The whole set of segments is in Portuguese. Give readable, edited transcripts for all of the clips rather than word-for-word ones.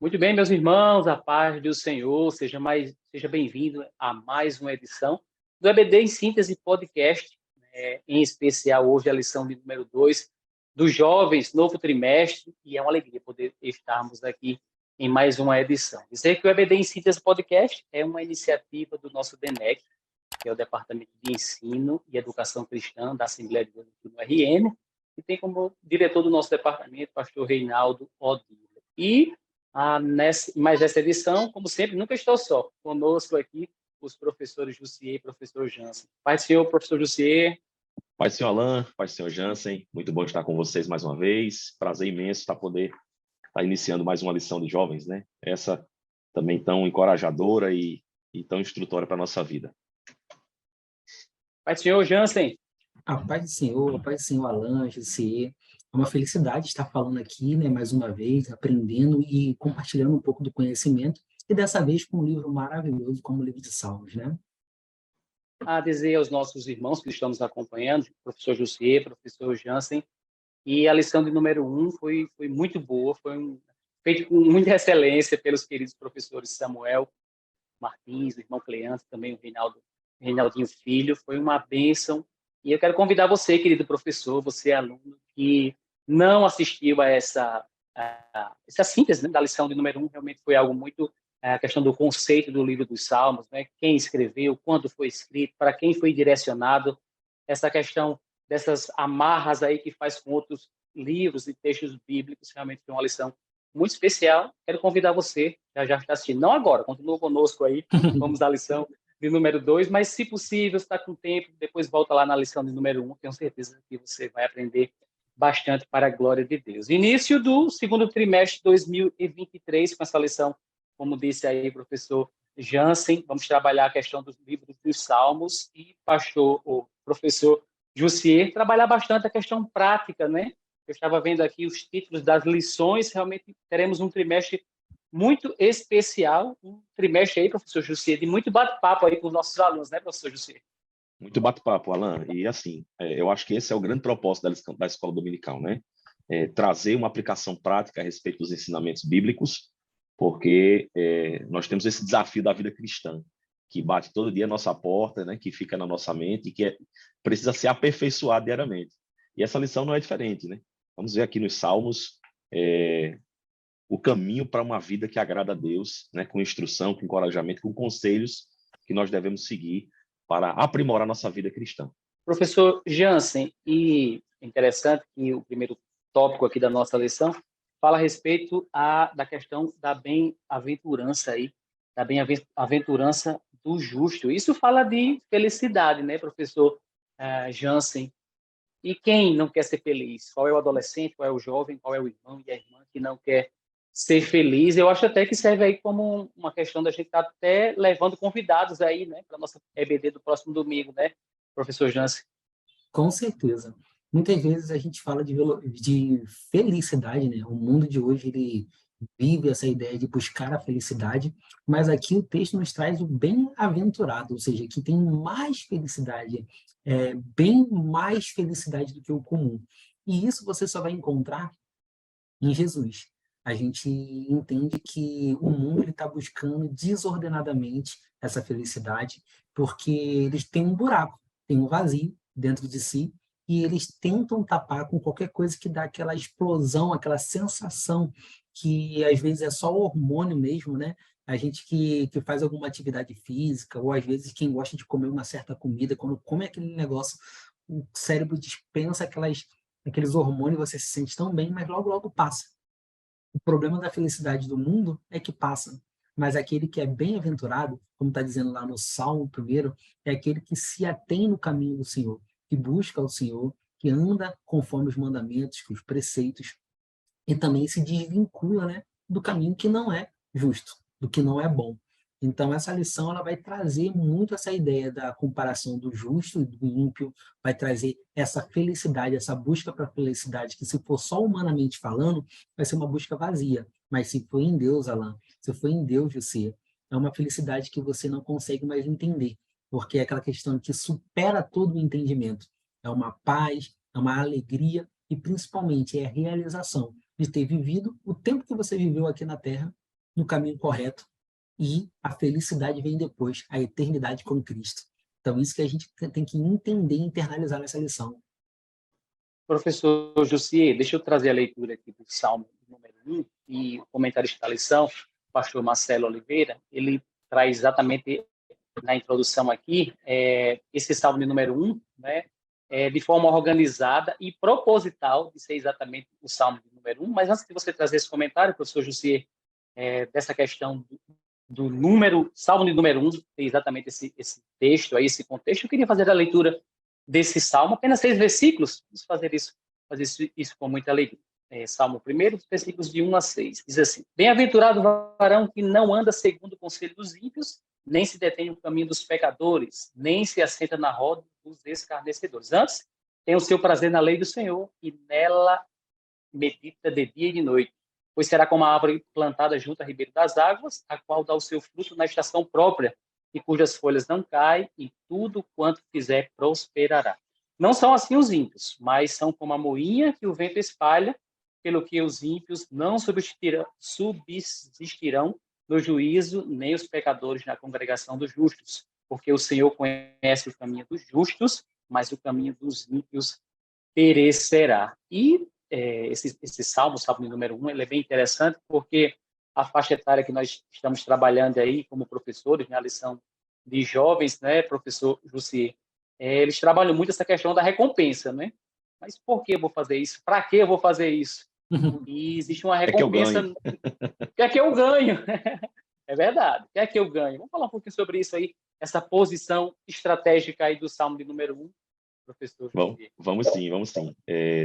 Muito bem, meus irmãos, a paz do Senhor, seja bem-vindo a mais uma edição do EBD em Síntese Podcast, em especial hoje a lição de número 2 dos jovens, novo trimestre, e é uma alegria poder estarmos aqui em mais uma edição. Dizer que o EBD em Síntese Podcast é uma iniciativa do nosso DENEC, que é o Departamento de Ensino e Educação Cristã da Assembleia de Deus aqui no RN, e tem como diretor do nosso departamento, pastor Reinaldo Odila. E mais essa edição, como sempre, nunca estou só. Conosco aqui, os professores Jussier e professor Jansen. Pai do Senhor, professor Jussier. Pai do Senhor Alain, Pai do Senhor Jansen, muito bom estar com vocês mais uma vez. Prazer imenso poder estar iniciando mais uma lição de jovens, né? Essa também tão encorajadora e tão instrutória para a nossa vida. Pai do Senhor Jansen. A paz do Senhor Alain, Jussier. É uma felicidade estar falando aqui, né, mais uma vez, aprendendo e compartilhando um pouco do conhecimento, e dessa vez com um livro maravilhoso como o livro de Salmos, né? A dizer aos nossos irmãos que estão nos acompanhando, professor Jussier, professor Jansen, e a lição de número 1 foi muito boa, feito com muita excelência pelos queridos professores Samuel Martins, o irmão Cleante, também o Reinaldinho Filho, foi uma bênção. E eu quero convidar você, querido professor, você aluno, que não assistiu a essa síntese, né, da lição de número 1, realmente foi algo muito, a questão do conceito do livro dos Salmos, né, quem escreveu, quando foi escrito, para quem foi direcionado, essa questão dessas amarras aí que faz com outros livros e textos bíblicos, realmente foi uma lição muito especial. Quero convidar você, já está assistindo, não agora, continua conosco aí, vamos à lição de número 2, mas se possível, está com tempo, depois volta lá na lição de número 1, tenho certeza que você vai aprender bastante para a glória de Deus. Início do segundo trimestre de 2023, com essa lição, como disse aí o professor Jansen, vamos trabalhar a questão dos livros dos Salmos e o professor Jussier, trabalhar bastante a questão prática, né? Eu estava vendo aqui os títulos das lições, realmente teremos um trimestre muito especial, um trimestre aí, professor Jussier, de muito bate-papo aí com os nossos alunos, né, professor Jussier? Muito bate-papo, Alain. E assim, eu acho que esse é o grande propósito da escola dominical, né? Trazer uma aplicação prática a respeito dos ensinamentos bíblicos, porque nós temos esse desafio da vida cristã, que bate todo dia a nossa porta, né? Que fica na nossa mente e que precisa ser aperfeiçoado diariamente. E essa lição não é diferente, né? Vamos ver aqui nos Salmos o caminho para uma vida que agrada a Deus, né? Com instrução, com encorajamento, com conselhos que nós devemos seguir para aprimorar nossa vida cristã. Professor Jansen, e interessante que o primeiro tópico aqui da nossa lição fala a respeito da questão da bem-aventurança aí, da bem-aventurança do justo. Isso fala de felicidade, né, professor Jansen? E quem não quer ser feliz? Qual é o adolescente, qual é o jovem, qual é o irmão e a irmã que não quer ser feliz? Eu acho até que serve aí como uma questão da gente estar até levando convidados aí, né, para a nossa EBD do próximo domingo, né, professor Jansen? Com certeza. Muitas vezes a gente fala de felicidade, né? O mundo de hoje, ele vive essa ideia de buscar a felicidade, mas aqui o texto nos traz o bem-aventurado, ou seja, que tem mais felicidade, bem mais felicidade do que o comum. E isso você só vai encontrar em Jesus. A gente entende que o mundo está buscando desordenadamente essa felicidade, porque eles têm um buraco, têm um vazio dentro de si, e eles tentam tapar com qualquer coisa que dá aquela explosão, aquela sensação que às vezes é só hormônio mesmo, né? A gente que faz alguma atividade física, ou às vezes quem gosta de comer uma certa comida, quando come aquele negócio, o cérebro dispensa aqueles hormônios, você se sente tão bem, mas logo, logo passa. O problema da felicidade do mundo é que passa, mas aquele que é bem-aventurado, como está dizendo lá no Salmo 1, é aquele que se atém no caminho do Senhor, que busca o Senhor, que anda conforme os mandamentos, os preceitos, e também se desvincula, né, do caminho que não é justo, do que não é bom. Então, essa lição ela vai trazer muito essa ideia da comparação do justo e do ímpio, vai trazer essa felicidade, essa busca para a felicidade, que se for só humanamente falando, vai ser uma busca vazia. Mas se for em Deus, Alain, se for em Deus, você, é uma felicidade que você não consegue mais entender, porque é aquela questão que supera todo o entendimento. É uma paz, é uma alegria e, principalmente, é a realização de ter vivido o tempo que você viveu aqui na Terra no caminho correto e a felicidade vem depois, a eternidade com Cristo. Então, isso que a gente tem que entender e internalizar nessa lição. Professor Jussier, deixa eu trazer a leitura aqui do Salmo número 1, e o comentarista da lição, o pastor Marcelo Oliveira, ele traz exatamente na introdução aqui, esse Salmo de número 1, né, de forma organizada e proposital, de ser exatamente o Salmo de número 1, mas antes de você trazer esse comentário, professor Jussier, dessa questão do número, Salmo de número 1, tem exatamente esse texto, aí, esse contexto, eu queria fazer a leitura desse Salmo, apenas 6 versículos, vamos fazer isso com muita alegria. Salmo 1, versículos de 1 a 6, diz assim: Bem-aventurado o varão que não anda segundo o conselho dos ímpios, nem se detém no caminho dos pecadores, nem se assenta na roda dos escarnecedores. Antes, tem o seu prazer na lei do Senhor, e nela medita de dia e de noite. Pois será como a árvore plantada junto a ribeiro das águas, a qual dá o seu fruto na estação própria, e cujas folhas não caem, e tudo quanto fizer prosperará. Não são assim os ímpios, mas são como a moinha que o vento espalha, pelo que os ímpios não subsistirão no juízo, nem os pecadores na congregação dos justos, porque o Senhor conhece o caminho dos justos, mas o caminho dos ímpios perecerá. E esse salmo, o salmo número 1, ele é bem interessante porque a faixa etária que nós estamos trabalhando aí como professores, na lição de jovens, né, professor Jussier, eles trabalham muito essa questão da recompensa, né? Mas por que eu vou fazer isso? Para que eu vou fazer isso? E existe uma É que eu recompensa. ganho. O que é que eu ganho? É verdade. O que é que eu ganho? Vamos falar um pouquinho sobre isso aí, essa posição estratégica aí do salmo de número 1, professor Bom, Jussier. vamos sim, vamos sim.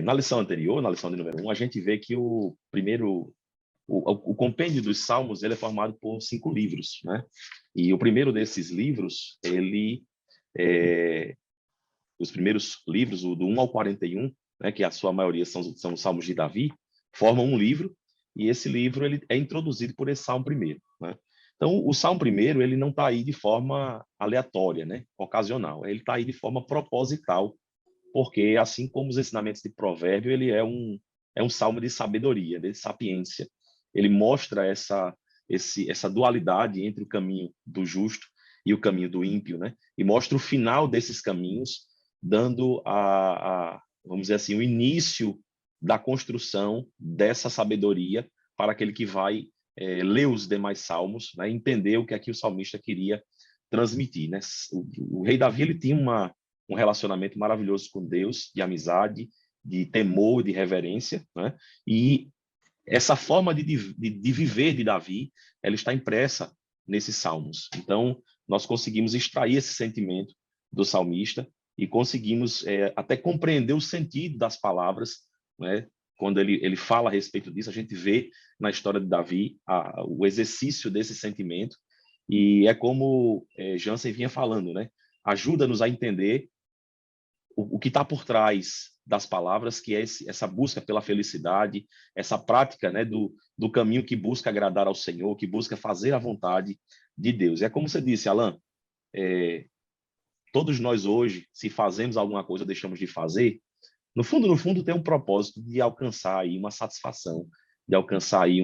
Na lição anterior, na lição de número 1, a gente vê que o compêndio dos Salmos ele é formado por 5 livros, né? E o primeiro desses livros, os primeiros livros, o do 1 ao 41, né, que a sua maioria são os Salmos de Davi, formam um livro, e esse livro ele é introduzido por esse Salmo primeiro, né? Então, o Salmo primeiro ele não está aí de forma aleatória, né, ocasional, ele está aí de forma proposital, porque assim como os ensinamentos de Provérbio, ele é um salmo de sabedoria, de sapiência. Ele mostra essa dualidade entre o caminho do justo e o caminho do ímpio, né? E mostra o final desses caminhos, dando vamos dizer assim, o início da construção dessa sabedoria para aquele que vai ler os demais salmos, né? Entender o que aqui o salmista queria transmitir, né? O rei Davi ele tinha um relacionamento maravilhoso com Deus, de amizade, de temor, de reverência, né? E essa forma de viver de Davi, ela está impressa nesses salmos. Então, nós conseguimos extrair esse sentimento do salmista e conseguimos até compreender o sentido das palavras, né? Quando ele fala a respeito disso, a gente vê na história de Davi o exercício desse sentimento, e é como Jansen vinha falando, né? Ajuda-nos a entender o que está por trás das palavras, que é essa busca pela felicidade, essa prática, né, do caminho que busca agradar ao Senhor, que busca fazer a vontade de Deus. É como você disse, Alan, todos nós hoje, se fazemos alguma coisa, deixamos de fazer, no fundo, tem um propósito de alcançar aí uma satisfação, de alcançar aí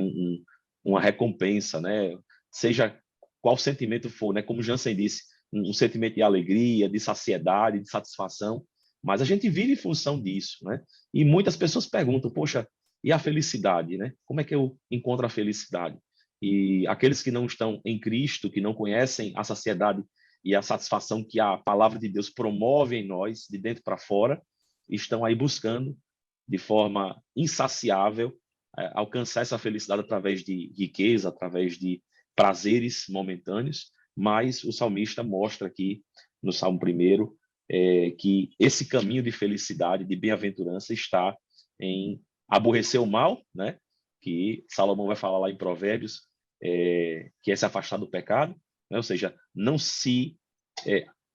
uma recompensa, né? Seja qual sentimento for, né? Como Jansen disse, um sentimento de alegria, de saciedade, de satisfação, mas a gente vive em função disso, né? E muitas pessoas perguntam, poxa, e a felicidade, né? Como é que eu encontro a felicidade? E aqueles que não estão em Cristo, que não conhecem a saciedade e a satisfação que a palavra de Deus promove em nós, de dentro para fora, estão aí buscando de forma insaciável alcançar essa felicidade através de riqueza, através de prazeres momentâneos, mas o salmista mostra aqui no Salmo 1 que esse caminho de felicidade, de bem-aventurança está em aborrecer o mal, né? Que Salomão vai falar lá em Provérbios, que é se afastar do pecado, né? Ou seja, não se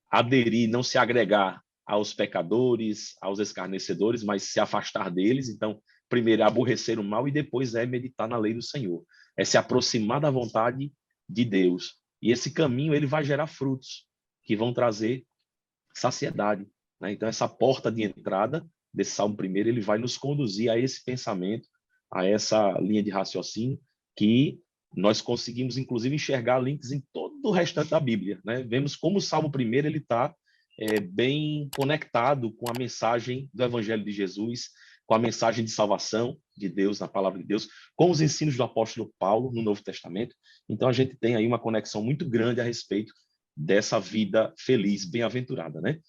aderir, não se agregar aos pecadores, aos escarnecedores, mas se afastar deles. Então, primeiro é aborrecer o mal e depois é meditar na lei do Senhor. É se aproximar da vontade de Deus. E esse caminho ele vai gerar frutos que vão trazer saciedade, né? Então, essa porta de entrada desse Salmo 1, ele vai nos conduzir a esse pensamento, a essa linha de raciocínio que nós conseguimos, inclusive, enxergar links em todo o restante da Bíblia, né? Vemos como o Salmo 1 ele está bem conectado com a mensagem do Evangelho de Jesus, com a mensagem de salvação de Deus, na palavra de Deus, com os ensinos do apóstolo Paulo no Novo Testamento. Então, a gente tem aí uma conexão muito grande a respeito dessa vida feliz, bem-aventurada, né?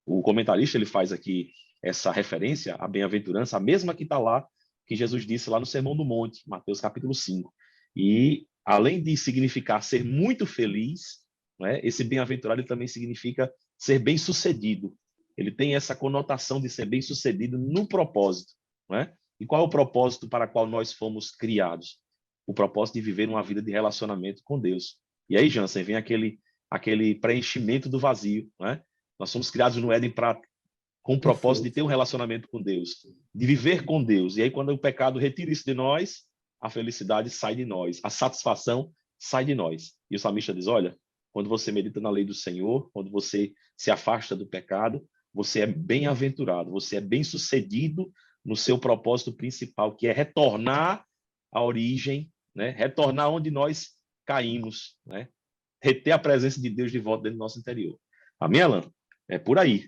O comentarista ele faz aqui essa referência à bem-aventurança, a mesma que está lá, que Jesus disse lá no Sermão do Monte, Mateus capítulo 5. E, além de significar ser muito feliz, né, esse bem-aventurado ele também significa ser bem-sucedido. Ele tem essa conotação de ser bem-sucedido no propósito. Né? E qual é o propósito para o qual nós fomos criados? O propósito de viver uma vida de relacionamento com Deus. E aí, Jansen, vem aquele preenchimento do vazio. Né? Nós somos criados no Éden com o propósito de ter um relacionamento com Deus, de viver com Deus. E aí, quando o pecado retira isso de nós, a felicidade sai de nós, a satisfação sai de nós. E o salmista diz, olha, quando você medita na lei do Senhor, quando você se afasta do pecado, você é bem-aventurado, você é bem-sucedido no seu propósito principal, que é retornar à origem, né? Retornar onde nós caímos, né? Reter a presença de Deus de volta dentro do nosso interior. Amém, Alan? É por aí.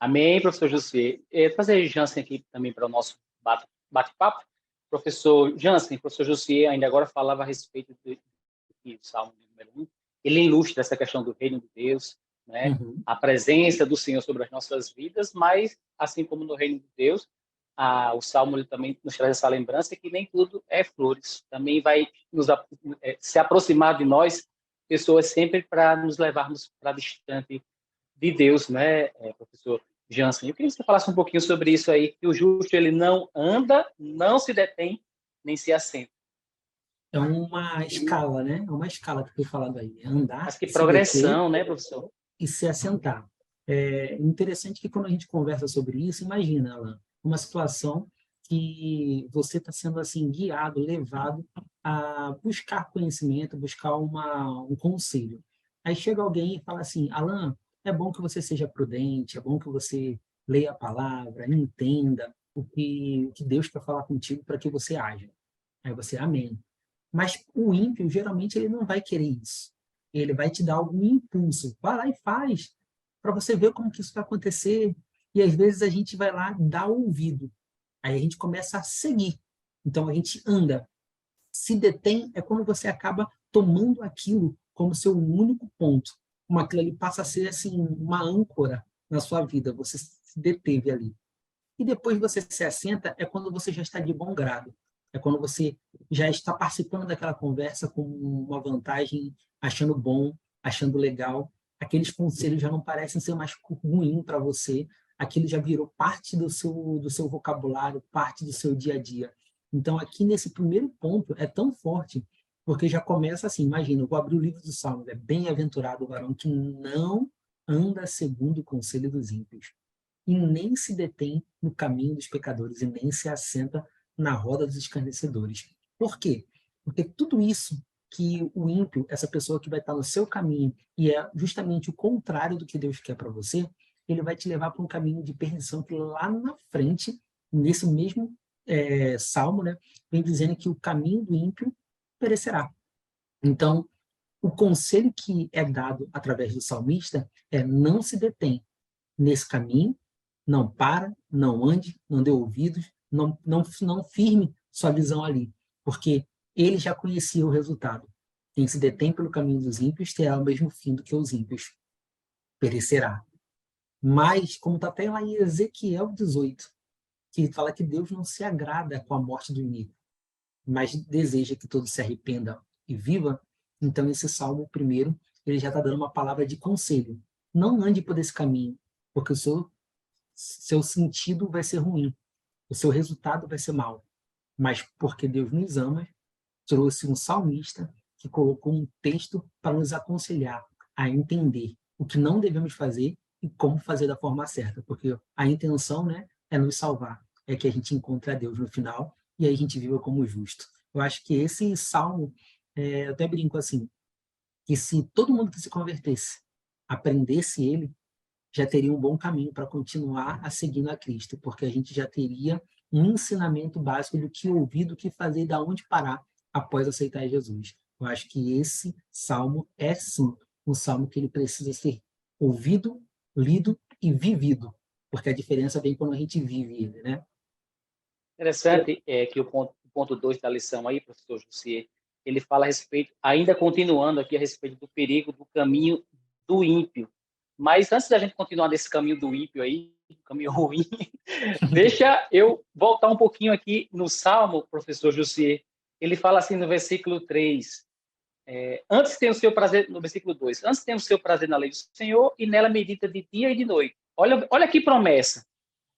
Amém, professor José. Trazer Jansen aqui também para o nosso bate-papo. Professor Jansen, professor José ainda agora falava a respeito do Salmo número 1. Ele ilustra essa questão do reino de Deus, né? A presença do Senhor sobre as nossas vidas, mas, assim como no reino de Deus, o Salmo ele também nos traz essa lembrança que nem tudo é flores. Também vai se aproximar de nós, pessoas sempre para nos levarmos para distante de Deus, né, professor Jansen? Eu queria que você falasse um pouquinho sobre isso aí, que o justo ele não anda, não se detém, nem se assenta. É uma escala, né? É uma escala que foi falado aí. É andar, Mas que se progressão, deter né, professor? e se assentar. É interessante que quando a gente conversa sobre isso, imagina, Alan, uma situação que você está sendo assim guiado, levado a buscar conhecimento, buscar um conselho. Aí chega alguém e fala assim, Alan, é bom que você seja prudente, é bom que você leia a palavra, entenda o que Deus quer falar contigo para que você haja. Aí você, amém. Mas o ímpio, geralmente, ele não vai querer isso. Ele vai te dar algum impulso. Vai lá e faz, para você ver como que isso vai acontecer. E às vezes a gente vai lá dar ouvido. Aí a gente começa a seguir. Então a gente anda. Se detém é quando você acaba tomando aquilo como seu único ponto. Como aquilo ali passa a ser assim uma âncora na sua vida. Você se deteve ali. E depois você se assenta é quando você já está de bom grado. É quando você já está participando daquela conversa com uma vantagem, achando bom, achando legal. Aqueles conselhos já não parecem ser mais ruim para você. Aquilo já virou parte do seu vocabulário, parte do seu dia a dia. Então, aqui nesse primeiro ponto é tão forte, porque já começa assim, imagina, eu vou abrir o livro dos Salmos, é bem-aventurado o varão que não anda segundo o conselho dos ímpios e nem se detém no caminho dos pecadores e nem se assenta na roda dos escarnecedores. Por quê? Porque tudo isso que o ímpio, essa pessoa que vai estar no seu caminho e é justamente o contrário do que Deus quer para você, ele vai te levar para um caminho de perdição que lá na frente, nesse mesmo salmo, né, vem dizendo que o caminho do ímpio perecerá. Então, o conselho que é dado através do salmista é não se detém nesse caminho, não para, não ande, não dê ouvidos, não firme sua visão ali, porque ele já conhecia o resultado. Quem se detém pelo caminho dos ímpios terá o mesmo fim do que os ímpios, perecerá. Mas, como está até lá em Ezequiel 18, que fala que Deus não se agrada com a morte do iníquo, mas deseja que todos se arrependam e viva, então esse Salmo primeiro, ele já está dando uma palavra de conselho. Não ande por esse caminho, porque o seu sentido vai ser ruim, o seu resultado vai ser mau. Mas porque Deus nos ama, trouxe um salmista que colocou um texto para nos aconselhar a entender o que não devemos fazer e como fazer da forma certa, porque a intenção, né, é nos salvar, é que a gente encontre a Deus no final e aí a gente viva como justo. Eu acho que esse salmo, eu até brinco assim, que se todo mundo que se convertesse aprendesse ele, já teria um bom caminho para continuar a seguindo a Cristo, porque a gente já teria um ensinamento básico do que ouvir, do que fazer e da onde parar após aceitar Jesus. Eu acho que esse salmo é, sim, um salmo que ele precisa ser ouvido, lido e vivido, porque a diferença vem quando a gente vive ele, né? Interessante que o ponto 2 da lição aí, professor Jussier, ele fala a respeito, ainda continuando aqui a respeito do perigo do caminho do ímpio. Mas antes da gente continuar nesse caminho do ímpio aí, caminho ruim, deixa eu voltar um pouquinho aqui no Salmo, professor Jussier. Ele fala assim no versículo 3, antes tem o seu prazer, no versículo 2, antes tem o seu prazer na lei do Senhor e nela medita de dia e de noite. Olha que promessa.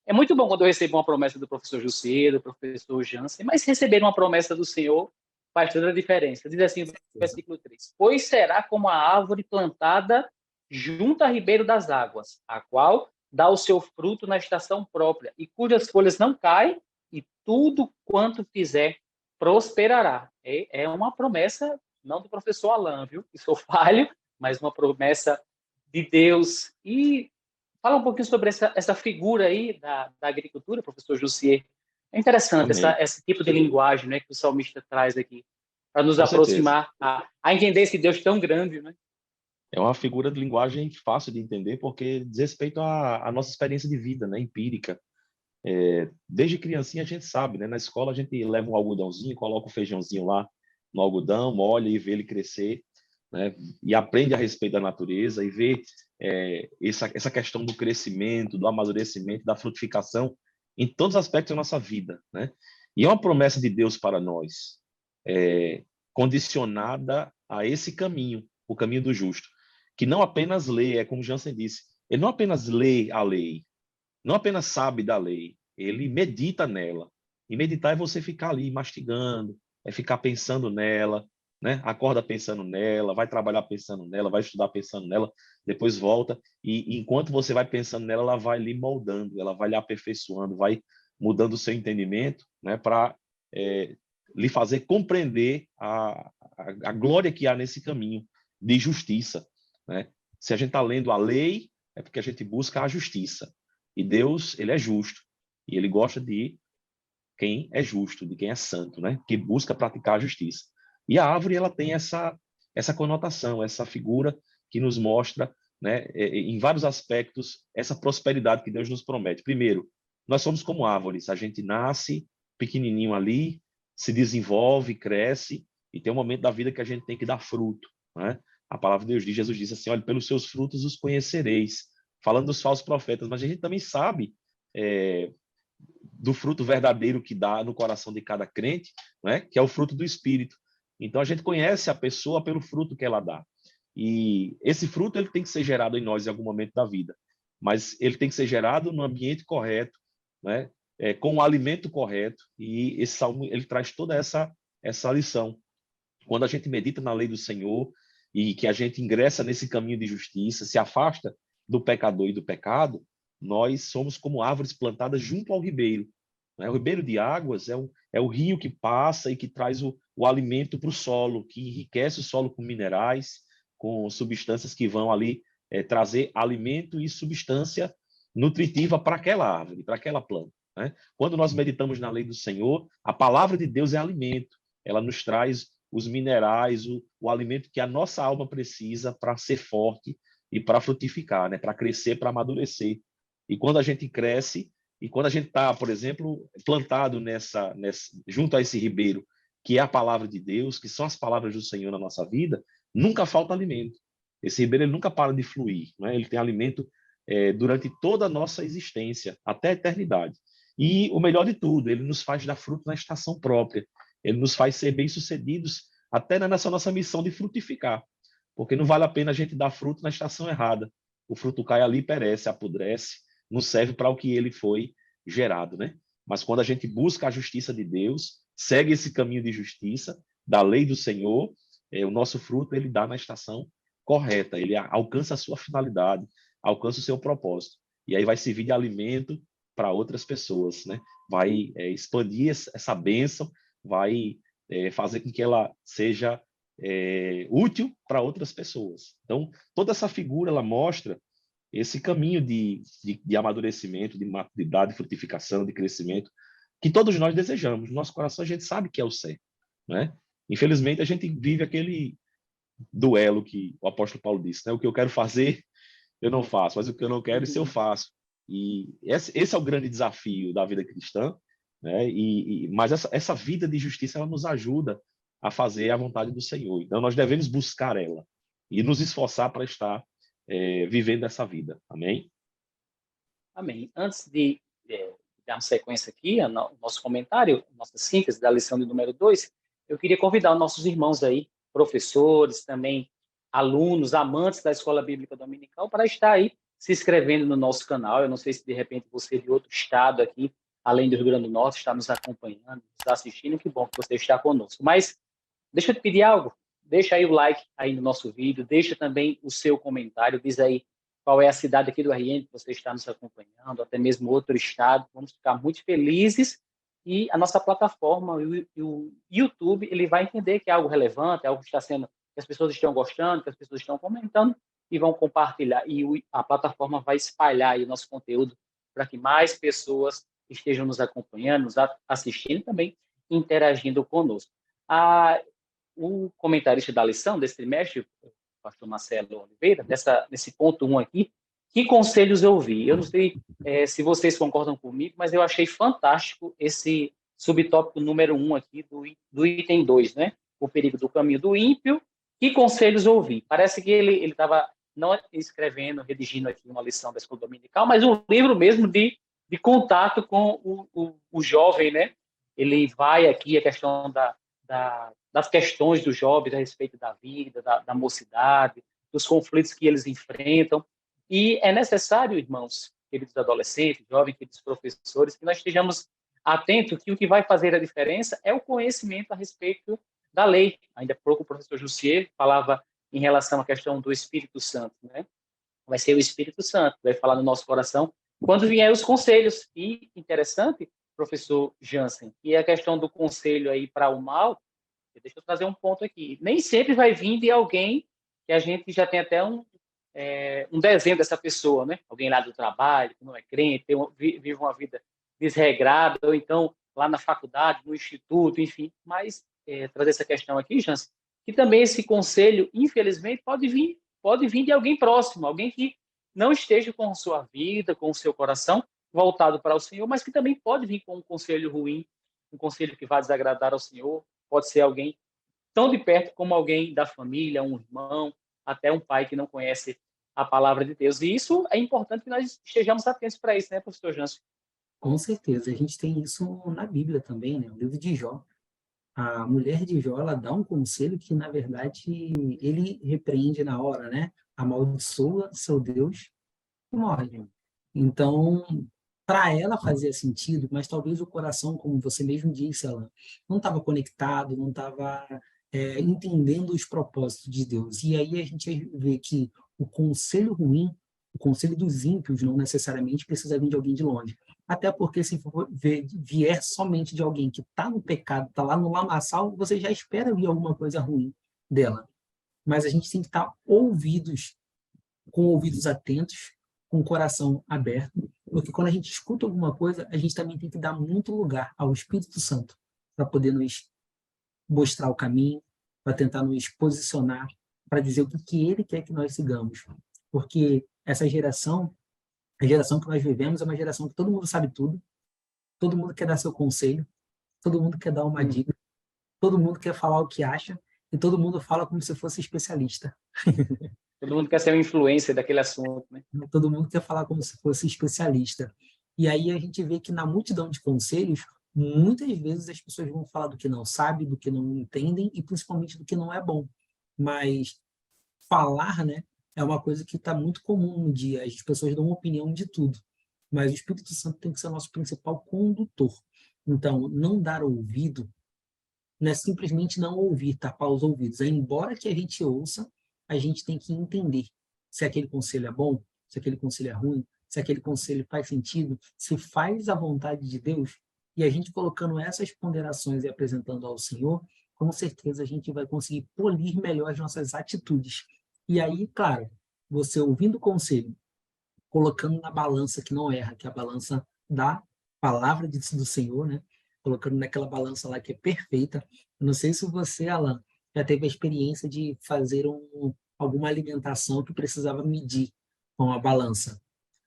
É muito bom quando eu recebo uma promessa do professor Jussier, do professor Jansen, mas receber uma promessa do Senhor faz toda a diferença. Diz assim no versículo 3, pois será como a árvore plantada junto a ribeiro das águas, a qual dá o seu fruto na estação própria, e cujas folhas não caem, e tudo quanto fizer prosperará. É uma promessa, não do professor Alan, viu? Que sou falho, mas uma promessa de Deus. E fala um pouquinho sobre essa figura aí da agricultura, professor Jussier. É interessante Amém. esse tipo de linguagem, né, que o salmista traz aqui, para nos Com certeza. aproximar a entender esse Deus tão grande, né? É uma figura de linguagem fácil de entender, porque diz respeito à nossa experiência de vida, né, empírica. Desde criancinha a gente sabe, né? Na escola a gente leva um algodãozinho, coloca o feijãozinho lá no algodão, molha e vê ele crescer, né? E aprende a respeito da natureza e vê essa questão do crescimento, do amadurecimento, da frutificação em todos os aspectos da nossa vida, né? E é uma promessa de Deus para nós, condicionada a esse caminho, o caminho do justo, que não apenas lê, é como Jansen disse, ele não apenas lê a lei, não apenas sabe da lei, ele medita nela. E meditar é você ficar ali mastigando, é ficar pensando nela, né? Acorda pensando nela, vai trabalhar pensando nela, vai estudar pensando nela, depois volta e enquanto você vai pensando nela, ela vai lhe moldando, ela vai lhe aperfeiçoando, vai mudando o seu entendimento, né? Para lhe fazer compreender a glória que há nesse caminho de justiça, né? Se a gente está lendo a lei, é porque a gente busca a justiça. E Deus, ele é justo. E ele gosta de quem é justo, de quem é santo, né? Que busca praticar a justiça. E a árvore, ela tem essa conotação, essa figura que nos mostra, né, em vários aspectos, essa prosperidade que Deus nos promete. Primeiro, nós somos como árvores. A gente nasce pequenininho ali, se desenvolve, cresce, e tem um momento da vida que a gente tem que dar fruto, né? A palavra de Deus diz, Jesus disse assim, olha, pelos seus frutos os conhecereis, falando dos falsos profetas, mas a gente também sabe do fruto verdadeiro que dá no coração de cada crente, né? Que é o fruto do Espírito. Então a gente conhece a pessoa pelo fruto que ela dá. E esse fruto ele tem que ser gerado em nós em algum momento da vida, mas ele tem que ser gerado no ambiente correto, né? Com o alimento correto. E esse salmo ele traz toda essa lição. Quando a gente medita na lei do Senhor e que a gente ingressa nesse caminho de justiça, se afasta do pecador e do pecado, nós somos como árvores plantadas junto ao ribeiro, né? O ribeiro de águas é o rio que passa e que traz o alimento para o solo, que enriquece o solo com minerais, com substâncias que vão ali trazer alimento e substância nutritiva para aquela árvore, para aquela planta, né? Quando nós meditamos na lei do Senhor, a palavra de Deus é alimento, ela nos traz os minerais, o alimento que a nossa alma precisa para ser forte e para frutificar, né? Para crescer, para amadurecer. E quando a gente cresce, e quando a gente está, por exemplo, plantado junto a esse ribeiro, que é a palavra de Deus, que são as palavras do Senhor na nossa vida, nunca falta alimento. Esse ribeiro ele nunca para de fluir, né? Ele tem alimento durante toda a nossa existência, até a eternidade. E o melhor de tudo, ele nos faz dar fruto na estação própria. Ele nos faz ser bem-sucedidos até nessa nossa missão de frutificar. Porque não vale a pena a gente dar fruto na estação errada. O fruto cai ali, perece, apodrece, não serve para o que ele foi gerado, né? Mas quando a gente busca a justiça de Deus, segue esse caminho de justiça, da lei do Senhor, o nosso fruto ele dá na estação correta, ele alcança a sua finalidade, alcança o seu propósito. E aí vai servir de alimento para outras pessoas, né? Vai expandir essa bênção, vai fazer com que ela seja útil para outras pessoas. Então, toda essa figura ela mostra esse caminho de amadurecimento, de maturidade, de frutificação, de crescimento, que todos nós desejamos. No nosso coração a gente sabe que é o certo, né? Infelizmente, a gente vive aquele duelo que o apóstolo Paulo disse, né? O que eu quero fazer, eu não faço, mas o que eu não quero, isso eu faço. E esse é o grande desafio da vida cristã, né? Mas essa vida de justiça, ela nos ajuda a fazer a vontade do Senhor. Então, nós devemos buscar ela e nos esforçar para estar vivendo essa vida. Amém? Amém. Antes de dar uma sequência aqui, o nosso comentário, nossa síntese da lição de número 2, eu queria convidar os nossos irmãos aí, professores, também alunos, amantes da Escola Bíblica Dominical, para estar aí se inscrevendo no nosso canal. Eu não sei se, de repente, você de outro estado aqui, além do Rio Grande do Norte, está nos acompanhando, nos assistindo. Que bom que você está conosco. Mas deixa eu te pedir algo. Deixa aí o like aí no nosso vídeo, deixa também o seu comentário, diz aí qual é a cidade aqui do RN que você está nos acompanhando, até mesmo outro estado. Vamos ficar muito felizes e a nossa plataforma, o YouTube, ele vai entender que é algo relevante, é algo que está sendo, que as pessoas estão gostando, que as pessoas estão comentando e vão compartilhar. E a plataforma vai espalhar aí o nosso conteúdo para que mais pessoas estejam nos acompanhando, nos assistindo e também interagindo conosco. O comentarista da lição desse trimestre, o pastor Marcelo Oliveira, nesse ponto 1 aqui, que conselhos eu ouvi? Eu não sei se vocês concordam comigo, mas eu achei fantástico esse subtópico número 1 aqui do item 2, né? O perigo do caminho do ímpio. Que conselhos eu ouvi? Parece que ele estava não escrevendo, redigindo aqui uma lição da escola dominical, mas um livro mesmo de contato com o jovem, né? Ele vai aqui a questão das questões dos jovens a respeito da vida, da mocidade, dos conflitos que eles enfrentam. E é necessário, irmãos, queridos adolescentes, jovens, queridos professores, que nós estejamos atentos que o que vai fazer a diferença é o conhecimento a respeito da lei. Ainda há pouco o professor Jussier falava em relação à questão do Espírito Santo, né? Vai ser o Espírito Santo, vai falar no nosso coração quando vier os conselhos. E interessante, professor Jansen, que é a questão do conselho aí para o mal. Deixa eu trazer um ponto aqui. Nem sempre vai vir de alguém que a gente já tem até um desenho dessa pessoa, né? Alguém lá do trabalho, que não é crente, vive uma vida desregrada, ou então lá na faculdade, no instituto, enfim. Mas trazer essa questão aqui, Jansen, que também esse conselho, infelizmente, pode vir de alguém próximo, alguém que não esteja com a sua vida, com o seu coração voltado para o Senhor, mas que também pode vir com um conselho ruim, um conselho que vai desagradar ao Senhor. Pode ser alguém tão de perto como alguém da família, um irmão, até um pai que não conhece a palavra de Deus. E isso é importante que nós estejamos atentos para isso, né, professor Jansen? Com certeza, a gente tem isso na Bíblia também, né? O livro de Jó. A mulher de Jó, ela dá um conselho que, na verdade, ele repreende na hora, né? Amaldiçoa seu Deus e morre. Então, para ela fazia sentido, mas talvez o coração, como você mesmo disse, ela não estava conectado, não estava entendendo os propósitos de Deus. E aí a gente vê que o conselho ruim, o conselho dos ímpios, não necessariamente precisa vir de alguém de longe. Até porque se vier somente de alguém que está no pecado, está lá no lamaçal, você já espera vir alguma coisa ruim dela. Mas a gente tem que estar com ouvidos atentos, com o coração aberto, porque quando a gente escuta alguma coisa, a gente também tem que dar muito lugar ao Espírito Santo para poder nos mostrar o caminho, para tentar nos posicionar, para dizer o que ele quer que nós sigamos. Porque essa geração, a geração que nós vivemos, é uma geração que todo mundo sabe tudo, todo mundo quer dar seu conselho, todo mundo quer dar uma dica, todo mundo quer falar o que acha, e todo mundo fala como se fosse especialista. Todo mundo quer ser uma influência daquele assunto, né? Todo mundo quer falar como se fosse especialista. E aí a gente vê que na multidão de conselhos, muitas vezes as pessoas vão falar do que não sabem, do que não entendem e principalmente do que não é bom. Mas falar, né, é uma coisa que está muito comum no dia. As pessoas dão uma opinião de tudo. Mas o Espírito Santo tem que ser o nosso principal condutor. Então, não dar ouvido não é simplesmente não ouvir, tapar os ouvidos. Embora que a gente ouça, a gente tem que entender se aquele conselho é bom, se aquele conselho é ruim, se aquele conselho faz sentido, se faz a vontade de Deus. E a gente colocando essas ponderações e apresentando ao Senhor, com certeza a gente vai conseguir polir melhor as nossas atitudes. E aí, claro, você ouvindo o conselho, colocando na balança que não erra, que é a balança da palavra do Senhor, né? Colocando naquela balança lá que é perfeita, Eu não sei se você, Alan, já teve a experiência de fazer alguma alimentação que precisava medir com a balança.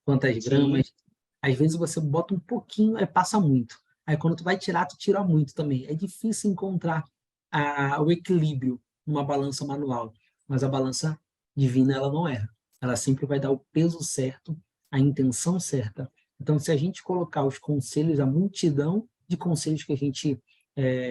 Quantas Sim, gramas. Às vezes você bota um pouquinho, aí passa muito. Aí quando tu vai tirar, tu tira muito também. É difícil encontrar o equilíbrio numa balança manual. Mas a balança divina, ela não erra. Ela sempre vai dar o peso certo, a intenção certa. Então, se a gente colocar os conselhos, a multidão de conselhos que a gente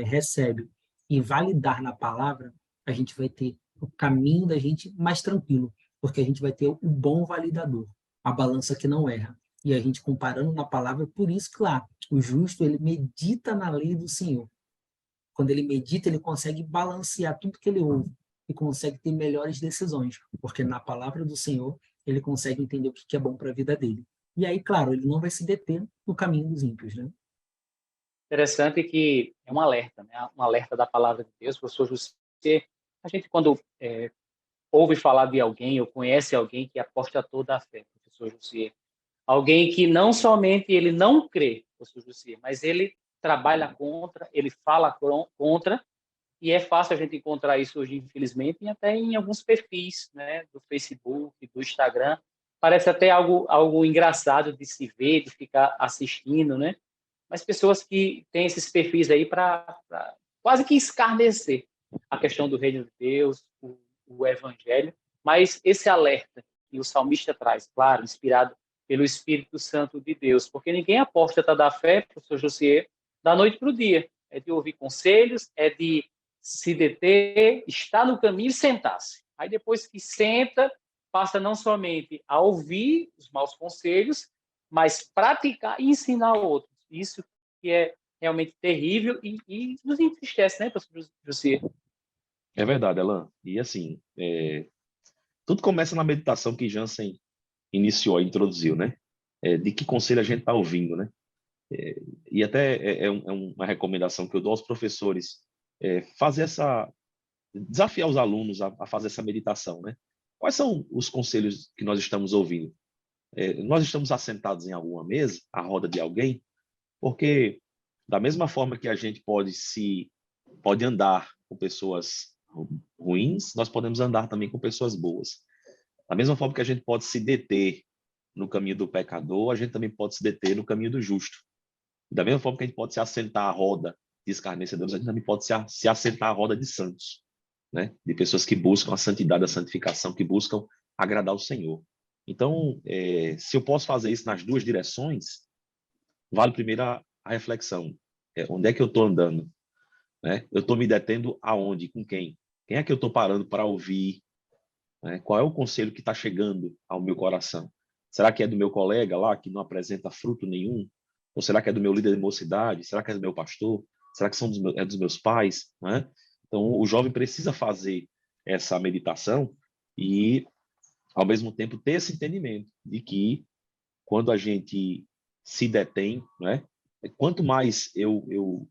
recebe e validar na palavra, a gente vai ter o caminho da gente mais tranquilo, porque a gente vai ter o bom validador, a balança que não erra. E a gente comparando na palavra, por isso que lá, o justo, ele medita na lei do Senhor. Quando ele medita, ele consegue balancear tudo que ele ouve e consegue ter melhores decisões, porque na palavra do Senhor, ele consegue entender o que é bom para a vida dele. E aí, claro, ele não vai se deter no caminho dos ímpios, né? interessante que é um alerta, né? Um alerta da palavra de Deus, professor José. A gente, quando ouve falar de alguém ou conhece alguém que aposta toda a fé, professor José, alguém que não somente ele não crê, professor José, mas ele trabalha contra, ele fala contra, e é fácil a gente encontrar isso hoje, infelizmente, e até em alguns perfis, né, do Facebook, do Instagram. Parece até algo engraçado de se ver, de ficar assistindo, né? Mas pessoas que têm esses perfis aí para quase que escarnecer a questão do reino de Deus, o evangelho, mas esse alerta que o salmista traz, claro, inspirado pelo Espírito Santo de Deus, porque ninguém apóstata da fé, professor Josier, da noite para o dia. É de ouvir conselhos, é de se deter, estar no caminho e sentar-se. Aí depois que senta, passa não somente a ouvir os maus conselhos, mas praticar e ensinar outros. Isso que é realmente terrível e nos entristece, né, professor José? É verdade, Alan. E assim, tudo começa na meditação que Jansen iniciou, introduziu, né? De que conselho a gente está ouvindo, né? E até uma recomendação que eu dou aos professores, fazer desafiar os alunos a fazer essa meditação, né? Quais são os conselhos que nós estamos ouvindo? Nós estamos assentados em alguma mesa, à roda de alguém, porque da mesma forma que a gente pode andar com pessoas ruins, nós podemos andar também com pessoas boas. Da mesma forma que a gente pode se deter no caminho do pecador, a gente também pode se deter no caminho do justo. Da mesma forma que a gente pode se assentar à roda de escarnecedores, a gente também pode se assentar à roda de santos, né? De pessoas que buscam a santidade, a santificação, que buscam agradar o Senhor. Então, se eu posso fazer isso nas duas direções, vale primeiro a reflexão. Onde é que eu estou andando? Né? Eu estou me detendo aonde? Com quem? Quem é que eu estou parando para ouvir? Né? Qual é o conselho que está chegando ao meu coração? Será que é do meu colega lá, que não apresenta fruto nenhum? Ou será que é do meu líder de mocidade? Será que é do meu pastor? Será que é dos meus pais? Né? Então, o jovem precisa fazer essa meditação e, ao mesmo tempo, ter esse entendimento de que, quando a gente se detém, né? Quanto mais eu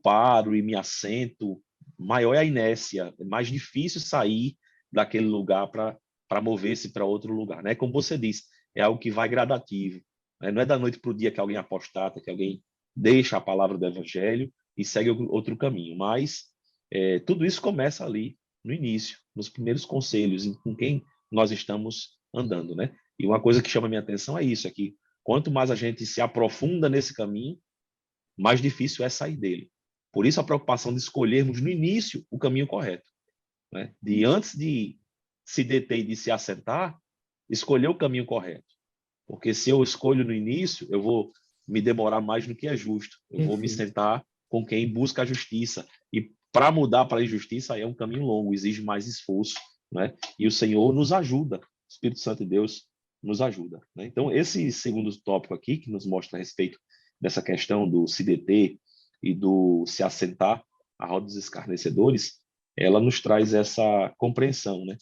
paro e me assento, maior é a inércia, é mais difícil sair daquele lugar para mover-se para outro lugar, né? Como você disse, é algo que vai gradativo, né? Não é da noite para o dia que alguém apostata, que alguém deixa a palavra do evangelho e segue outro caminho, mas tudo isso começa ali no início, nos primeiros conselhos, com quem nós estamos andando, né? E uma coisa que chama a minha atenção é isso, é que quanto mais a gente se aprofunda nesse caminho, mais difícil é sair dele. Por isso a preocupação de escolhermos no início o caminho correto, né? De antes de se deter e de se assentar, escolher o caminho correto. Porque se eu escolho no início, eu vou me demorar mais do que é justo. Eu vou me Perfeito. sentar com quem busca a justiça. E para mudar para a injustiça aí é um caminho longo, exige mais esforço, né? E o Senhor nos ajuda, o Espírito Santo de Deus nos ajuda, né? Então, esse segundo tópico aqui, que nos mostra a respeito dessa questão do se deter e do se assentar à roda dos escarnecedores, ela nos traz essa compreensão, né?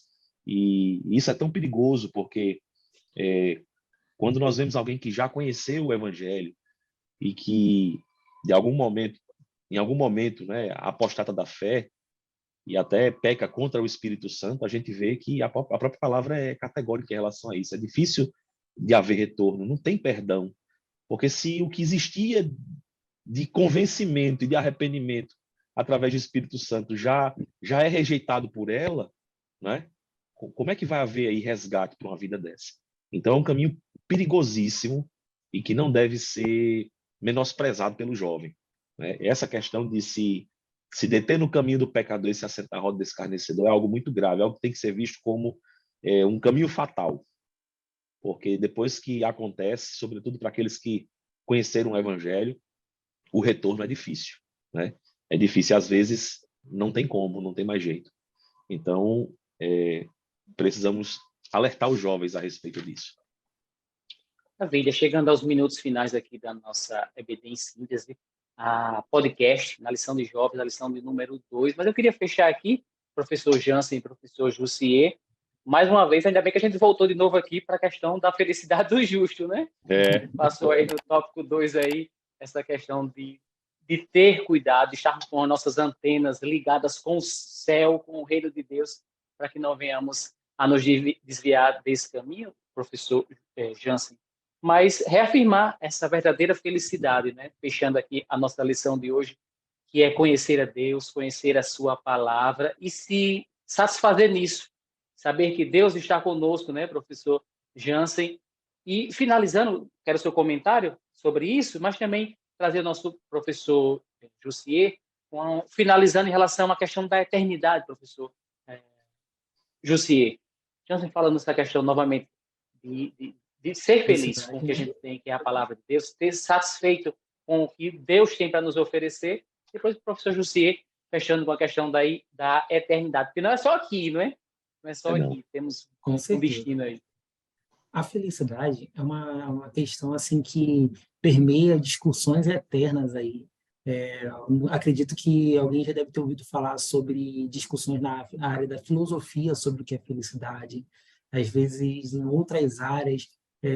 E isso é tão perigoso porque quando nós vemos alguém que já conheceu o Evangelho e que de algum momento, em algum momento, né, apostata da fé e até peca contra o Espírito Santo, a gente vê que a própria palavra é categórica em relação a isso. É difícil de haver retorno, não tem perdão, porque se o que existia de convencimento e de arrependimento através do Espírito Santo, já é rejeitado por ela, né? Como é que vai haver aí resgate para uma vida dessa? Então, é um caminho perigosíssimo e que não deve ser menosprezado pelo jovem, né? Essa questão de se deter no caminho do pecador e se assentar à roda desse escarnecedor é algo muito grave, é algo que tem que ser visto como um caminho fatal, porque depois que acontece, sobretudo para aqueles que conheceram o Evangelho, o retorno é difícil, né? É difícil, às vezes não tem como, não tem mais jeito. Então, precisamos alertar os jovens a respeito disso. Maravilha, chegando aos minutos finais aqui da nossa EBD em síntese, a podcast, na lição de jovens, a lição de número 2, mas eu queria fechar aqui, professor Jansen e professor Jussier, mais uma vez, ainda bem que a gente voltou de novo aqui para a questão da felicidade do justo, né? Passou aí no tópico 2 aí, essa questão de ter cuidado, de estarmos com as nossas antenas ligadas com o céu, com o reino de Deus, para que não venhamos a nos desviar desse caminho, professor Jansen. Mas reafirmar essa verdadeira felicidade, né? Fechando aqui a nossa lição de hoje, que é conhecer a Deus, conhecer a sua palavra e se satisfazer nisso. Saber que Deus está conosco, né, professor Jansen? E finalizando, quero seu comentário sobre isso, mas também trazer o nosso professor Jussier, finalizando em relação à questão da eternidade, professor Jussier. Jansen falando nessa questão novamente de ser feliz com o que a gente tem, que é a palavra de Deus, ter satisfeito com o que Deus tem para nos oferecer. Depois o professor Jussier fechando com a questão da eternidade, porque não é só aqui, não é? Não é só aqui, temos um destino aí. A felicidade é uma questão assim que permeia discussões eternas aí. Acredito que alguém já deve ter ouvido falar sobre discussões na área da filosofia sobre o que é felicidade. Às vezes, em outras áreas,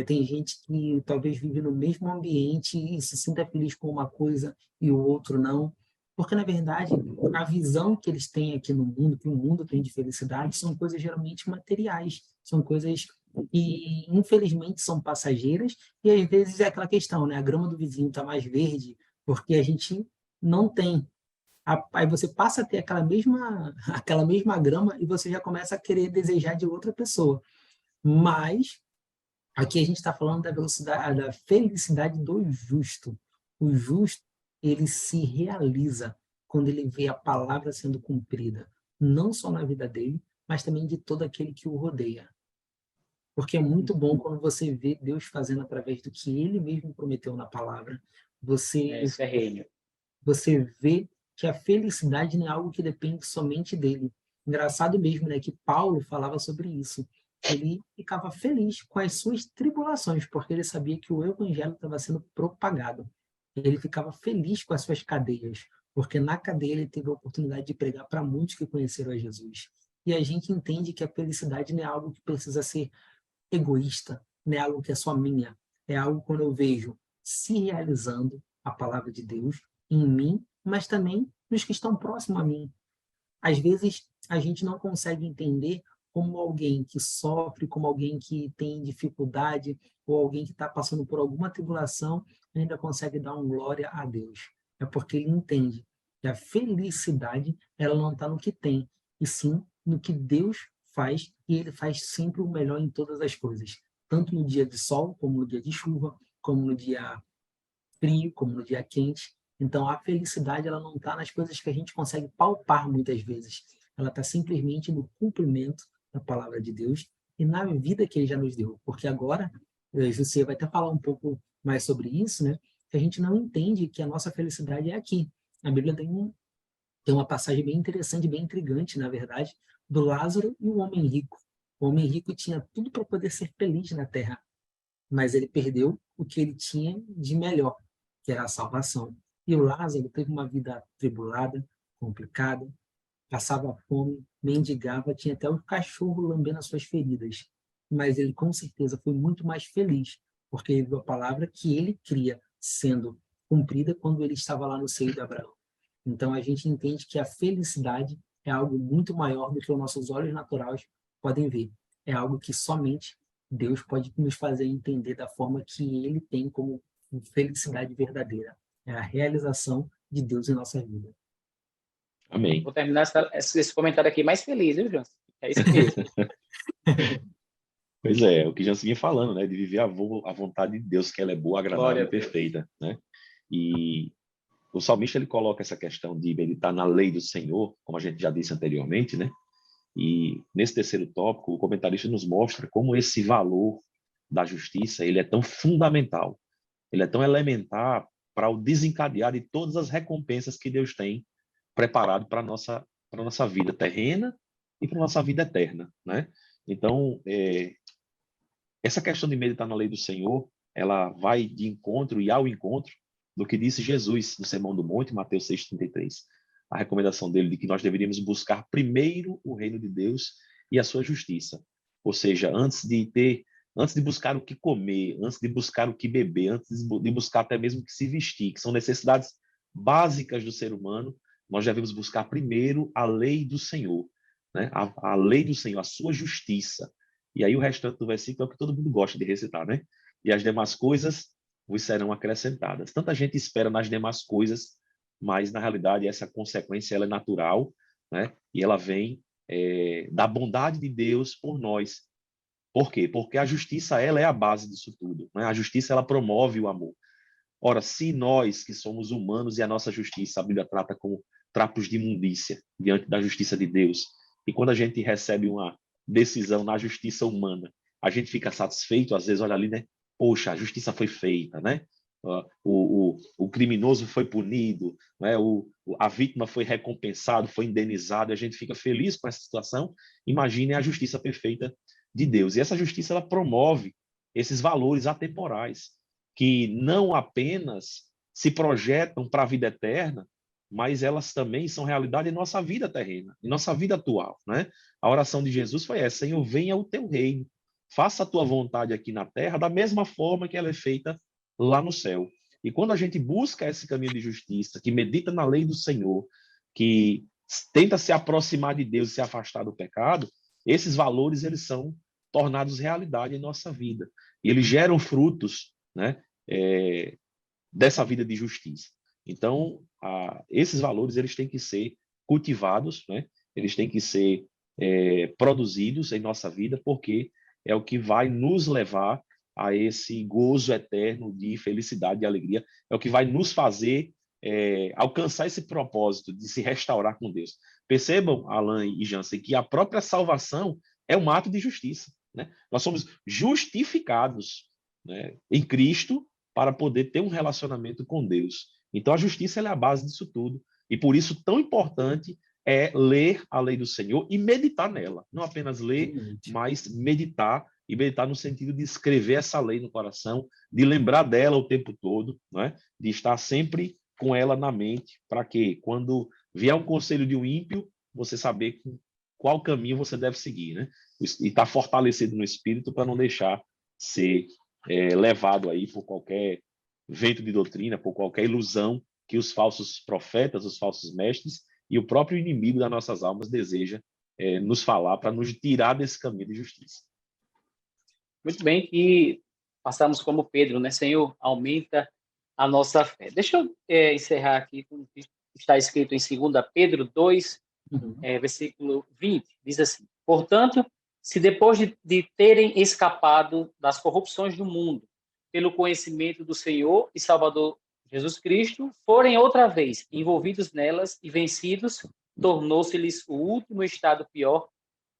tem gente que talvez vive no mesmo ambiente e se sinta feliz com uma coisa e o outro não. Porque, na verdade, a visão que eles têm aqui no mundo, que o mundo tem de felicidade, são coisas geralmente materiais, são coisas que, infelizmente, são passageiras, e às vezes é aquela questão, né? A grama do vizinho está mais verde porque a gente não tem. Aí você passa a ter aquela mesma grama e você já começa a querer desejar de outra pessoa. Mas aqui a gente está falando da velocidade, da felicidade do justo. O justo, ele se realiza quando ele vê a palavra sendo cumprida, não só na vida dele, mas também de todo aquele que o rodeia. Porque é muito bom quando você vê Deus fazendo através do que ele mesmo prometeu na palavra. Isso é reino. Você vê que a felicidade não é algo que depende somente dele. Engraçado mesmo, né, que Paulo falava sobre isso. Ele ficava feliz com as suas tribulações, porque ele sabia que o evangelho estava sendo propagado. Ele ficava feliz com as suas cadeias, porque na cadeia ele teve a oportunidade de pregar para muitos que conheceram a Jesus. E a gente entende que a felicidade não é algo que precisa ser egoísta, não é algo que é só minha, é algo quando eu vejo se realizando a palavra de Deus em mim, mas também nos que estão próximos a mim. Às vezes a gente não consegue entender como alguém que sofre, como alguém que tem dificuldade, ou alguém que está passando por alguma tribulação, ainda consegue dar um glória a Deus. É porque ele entende que a felicidade ela não está no que tem, e sim no que Deus faz, e ele faz sempre o melhor em todas as coisas, tanto no dia de sol, como no dia de chuva, como no dia frio, como no dia quente. Então, a felicidade ela não está nas coisas que a gente consegue palpar muitas vezes. Ela está simplesmente no cumprimento da palavra de Deus e na vida que ele já nos deu. Porque agora, José vai até falar um pouco mais sobre isso, né? Que a gente não entende que a nossa felicidade é aqui. A Bíblia tem uma passagem bem interessante, bem intrigante, na verdade, do Lázaro e o homem rico. O homem rico tinha tudo para poder ser feliz na terra, mas ele perdeu o que ele tinha de melhor, que era a salvação. E o Lázaro teve uma vida tribulada, complicada, passava fome, mendigava, tinha até o cachorro lambendo as suas feridas. Mas ele, com certeza, foi muito mais feliz, porque ele viu a palavra que ele cria sendo cumprida quando ele estava lá no seio de Abraão. Então, a gente entende que a felicidade é algo muito maior do que os nossos olhos naturais podem ver. É algo que somente Deus pode nos fazer entender da forma que ele tem como felicidade verdadeira. É a realização de Deus em nossa vida. Amém. Vou terminar esse comentário aqui mais feliz, viu, Jansen? É isso mesmo. Pois é, o que já se vinha falando, né? De viver a vontade de Deus, que ela é boa, agradável Glória a e Deus. perfeita, né? E o salmista, ele coloca essa questão de meditar na lei do Senhor, como a gente já disse anteriormente, né? E nesse terceiro tópico, o comentarista nos mostra como esse valor da justiça, ele é tão fundamental, ele é tão elementar para o desencadear de todas as recompensas que Deus tem preparado para a nossa vida terrena e para a nossa vida eterna, né? Então, essa questão de meditar na lei do Senhor, ela vai de encontro e ao encontro do que disse Jesus no Sermão do Monte, Mateus 6,33. A recomendação dele de que nós deveríamos buscar primeiro o reino de Deus e a sua justiça. Ou seja, antes de buscar o que comer, antes de buscar o que beber, antes de buscar até mesmo o que se vestir, que são necessidades básicas do ser humano, nós devemos buscar primeiro a lei do Senhor, né? A lei do Senhor, a sua justiça. E aí o restante do versículo é o que todo mundo gosta de recitar, né? E as demais coisas vos serão acrescentadas. Tanta gente espera nas demais coisas, mas na realidade essa consequência ela é natural, né? E ela vem da bondade de Deus por nós. Por quê? Porque a justiça ela é a base disso tudo, né? A justiça ela promove o amor. Ora, se nós que somos humanos e a nossa justiça, a Bíblia trata como trapos de imundícia diante da justiça de Deus, e quando a gente recebe uma decisão na justiça humana, a gente fica satisfeito, às vezes olha ali, né? Poxa, a justiça foi feita, né? O criminoso foi punido, né? A vítima foi recompensada, foi indenizada, a gente fica feliz com essa situação. Imagine a justiça perfeita de Deus. E essa justiça ela promove esses valores atemporais que não apenas se projetam para a vida eterna, mas elas também são realidade em nossa vida terrena, em nossa vida atual, né? A oração de Jesus foi essa: Senhor, venha o teu reino, faça a tua vontade aqui na terra da mesma forma que ela é feita lá no céu. E quando a gente busca esse caminho de justiça, que medita na lei do Senhor, que tenta se aproximar de Deus e se afastar do pecado, esses valores eles são tornados realidade em nossa vida. E eles geram frutos, né, dessa vida de justiça. Então, esses valores eles têm que ser cultivados, né? Eles têm que ser produzidos em nossa vida, porque é o que vai nos levar a esse gozo eterno de felicidade e alegria, é o que vai nos fazer alcançar esse propósito de se restaurar com Deus. Percebam, Alan e Jansen, que a própria salvação é um ato de justiça, né? Nós somos justificados, né, em Cristo para poder ter um relacionamento com Deus. Então, a justiça é a base disso tudo. E por isso, tão importante é ler a lei do Senhor e meditar nela. Não apenas ler, mas meditar. E meditar no sentido de escrever essa lei no coração, de lembrar dela o tempo todo, né? De estar sempre com ela na mente, para que, quando vier um conselho de um ímpio, você saber qual caminho você deve seguir, né? E estar fortalecido no espírito para não deixar ser levado aí por qualquer vento de doutrina, por qualquer ilusão que os falsos profetas, os falsos mestres e o próprio inimigo das nossas almas deseja nos falar para nos tirar desse caminho de justiça. Muito bem, que passamos como Pedro, né? Senhor, aumenta a nossa fé. Deixa eu encerrar aqui com o que está escrito em 2 Pedro 2, versículo 20. Diz assim: portanto, se depois de terem escapado das corrupções do mundo, pelo conhecimento do Senhor e Salvador Jesus Cristo, forem outra vez envolvidos nelas e vencidos, tornou-se-lhes o último estado pior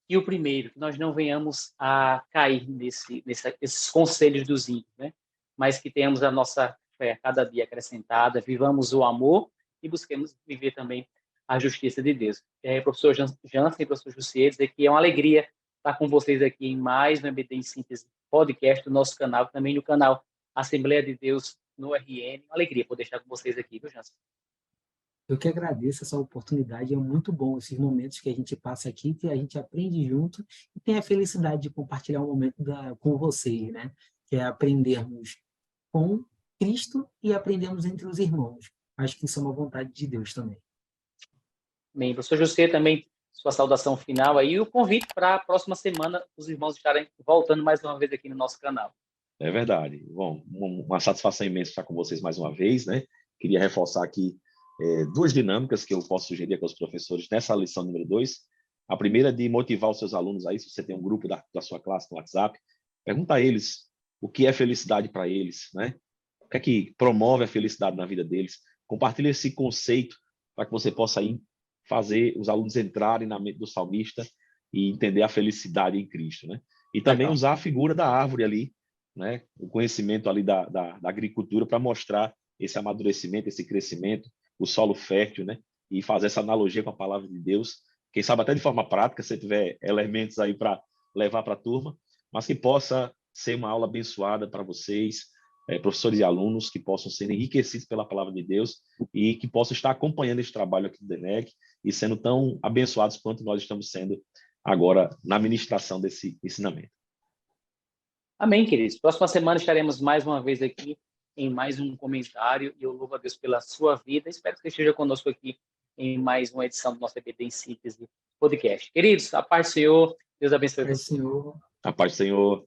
que o primeiro, que nós não venhamos a cair nesses conselhos dos ímpios, né? Mas que tenhamos a nossa fé cada dia acrescentada, vivamos o amor e busquemos viver também a justiça de Deus. Professor Jansen e professor Jussier, dizer que é uma alegria estar com vocês aqui em mais um EBD em Síntese podcast do nosso canal, também no canal Assembleia de Deus no RN. Uma alegria poder estar com vocês aqui, viu, Jansen? Eu que agradeço essa oportunidade, é muito bom esses momentos que a gente passa aqui, que a gente aprende junto e tem a felicidade de compartilhar um momento com vocês, né? Que é aprendermos com Cristo e aprendermos entre os irmãos. Acho que isso é uma vontade de Deus também. Bem, professor José, também sua saudação final aí e o convite para a próxima semana os irmãos estarem voltando mais uma vez aqui no nosso canal. É verdade. Bom, uma satisfação imensa estar com vocês mais uma vez, né? Queria reforçar aqui duas dinâmicas que eu posso sugerir com os professores nessa lição número 2. A primeira é de motivar os seus alunos aí, se você tem um grupo da sua classe no WhatsApp, pergunta a eles o que é felicidade para eles, né? O que é que promove a felicidade na vida deles. Compartilhe esse conceito para que você possa aí fazer os alunos entrarem na mente do salmista e entender a felicidade em Cristo, né? E também usar a figura da árvore ali, né? O conhecimento ali da agricultura para mostrar esse amadurecimento, esse crescimento, o solo fértil, né? E fazer essa analogia com a palavra de Deus, quem sabe até de forma prática, se tiver elementos aí para levar para a turma, mas que possa ser uma aula abençoada para vocês, professores e alunos, que possam ser enriquecidos pela palavra de Deus e que possam estar acompanhando esse trabalho aqui do DENEC e sendo tão abençoados quanto nós estamos sendo agora na ministração desse ensinamento. Amém, queridos. Próxima semana estaremos mais uma vez aqui em mais um comentário e eu louvo a Deus pela sua vida. Espero que você esteja conosco aqui em mais uma edição do nosso EBD em Síntese podcast. Queridos, a paz do Senhor. Deus abençoe. Senhor. A paz do Senhor.